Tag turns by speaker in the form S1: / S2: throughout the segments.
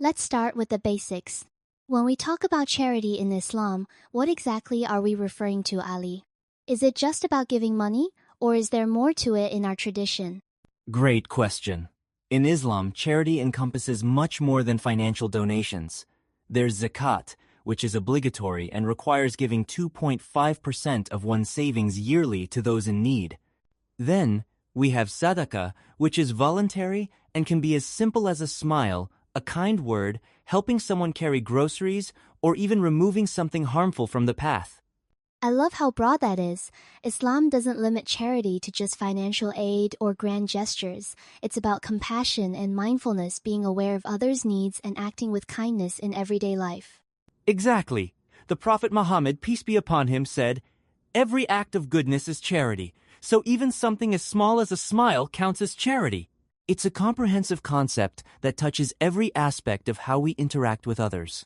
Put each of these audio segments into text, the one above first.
S1: Let's start with the basics. When we talk about charity in Islam, what exactly are we referring to, Ali? Is it just about giving money, or is there more to it in our tradition?
S2: Great question. In Islam, charity encompasses much more than financial donations. There's Zakat, which is obligatory and requires giving 2.5% of one's savings yearly to those in need. Then, we have Sadaqah, which is voluntary and can be as simple as a smile, a kind word, helping someone carry groceries, or even removing something harmful from the path.
S1: I love how broad that is. Islam doesn't limit charity to just financial aid or grand gestures. It's about compassion and mindfulness, being aware of others' needs and acting with kindness in everyday life.
S2: Exactly. The Prophet Muhammad, peace be upon him, said, "Every act of goodness is charity, so even something as small as a smile counts as charity." It's a comprehensive concept that touches every aspect of how we interact with others.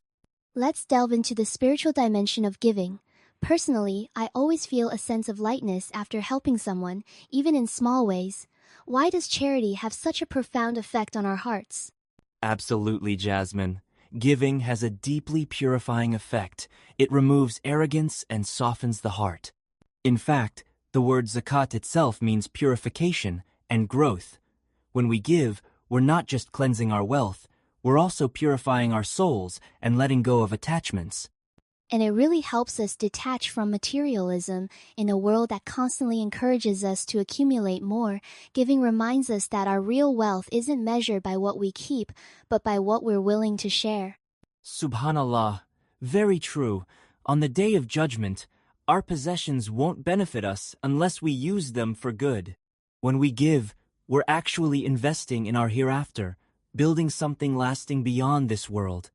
S1: Let's delve into the spiritual dimension of giving. Personally, I always feel a sense of lightness after helping someone, even in small ways. Why does charity have such a profound effect on our hearts?
S2: Absolutely, Jasmine. Giving has a deeply purifying effect. It removes arrogance and softens the heart. In fact, the word zakat itself means purification and growth. When we give, we're not just cleansing our wealth, we're also purifying our souls and letting go of attachments.
S1: And it really helps us detach from materialism in a world that constantly encourages us to accumulate more. Giving reminds us that our real wealth isn't measured by what we keep, but by what we're willing to share.
S2: Subhanallah, very true. On the day of judgment, our possessions won't benefit us unless we use them for good. When we give, we're actually investing in our hereafter, building something lasting beyond this world.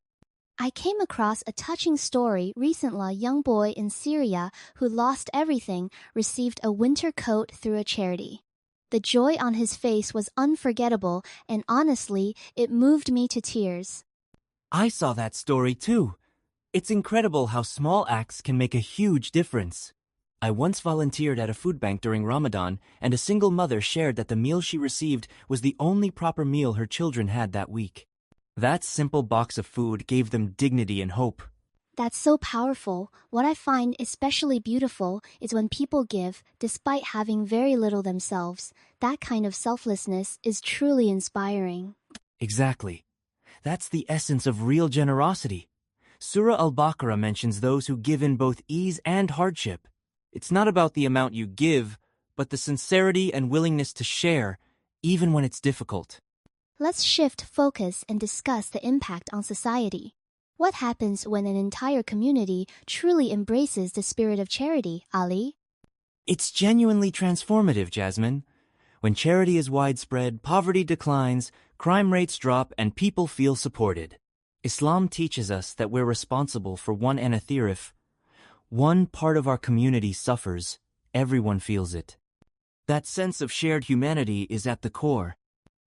S1: I came across a touching story recently. A young boy in Syria who lost everything received a winter coat through a charity. The joy on his face was unforgettable, and honestly, it moved me to tears.
S2: I saw that story too. It's incredible how small acts can make a huge difference. I once volunteered at a food bank during Ramadan, and a single mother shared that the meal she received was the only proper meal her children had that week. That simple box of food gave them dignity and hope.
S1: That's so powerful. What I find especially beautiful is when people give despite having very little themselves. That kind of selflessness is truly inspiring.
S2: Exactly. That's the essence of real generosity. Surah Al-Baqarah mentions those who give in both ease and hardship. It's not about the amount you give, but the sincerity and willingness to share, even when it's difficult.
S1: Let's shift focus and discuss the impact on society. What happens when an entire community truly embraces the spirit of charity, Ali?
S2: It's genuinely transformative, Jasmine. When charity is widespread, poverty declines, crime rates drop, and people feel supported. Islam teaches us that we're responsible for one another. If one part of our community suffers, everyone feels it. That sense of shared humanity is at the core.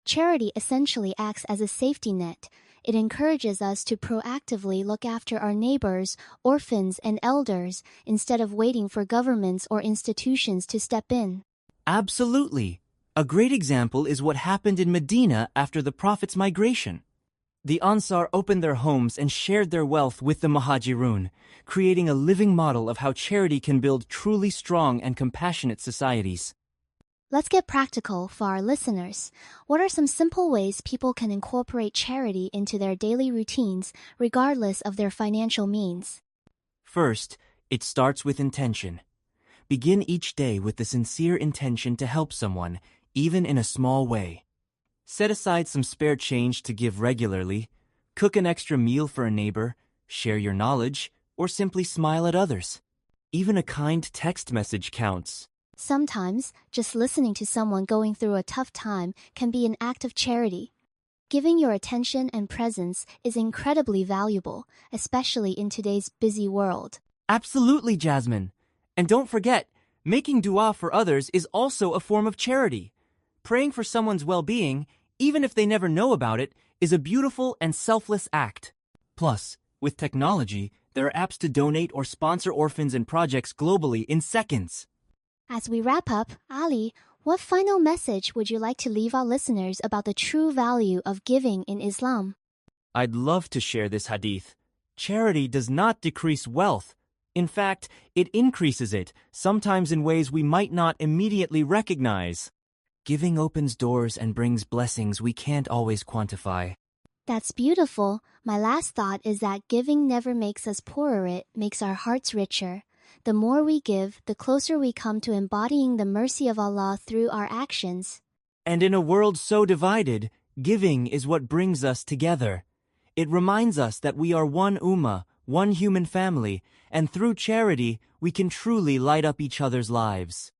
S1: Charity essentially acts as a safety net. It encourages us to proactively look after our neighbors, orphans, and elders instead of waiting for governments or institutions to step in.
S2: Absolutely. A great example is what happened in Medina after the Prophet's migration. The Ansar opened their homes and shared their wealth with the Muhajirun, creating a living model of how charity can build truly strong and compassionate societies.
S1: Let's get practical for our listeners. What are some simple ways people can incorporate charity into their daily routines, regardless of their financial means?
S2: First, it starts with intention. Begin each day with the sincere intention to help someone, even in a small way. Set aside some spare change to give regularly, cook an extra meal for a neighbor, share your knowledge, or simply smile at others. Even a kind text message counts.
S1: Sometimes, just listening to someone going through a tough time can be an act of charity. Giving your attention and presence is incredibly valuable, especially in today's busy world.
S2: Absolutely, Jasmine. And don't forget, making dua for others is also a form of charity. Praying for someone's well-being, even if they never know about it, is a beautiful and selfless act. Plus, with technology, there are apps to donate or sponsor orphans and projects globally in seconds.
S1: As we wrap up, Ali, what final message would you like to leave our listeners about the true value of giving in Islam?
S2: I'd love to share this hadith. Charity does not decrease wealth. In fact, it increases it, sometimes in ways we might not immediately recognize. Giving opens doors and brings blessings we can't always quantify.
S1: That's beautiful. My last thought is that giving never makes us poorer, it makes our hearts richer. The more we give, the closer we come to embodying the mercy of Allah through our actions.
S2: And in a world so divided, giving is what brings us together. It reminds us that we are one ummah, one human family, and through charity, we can truly light up each other's lives.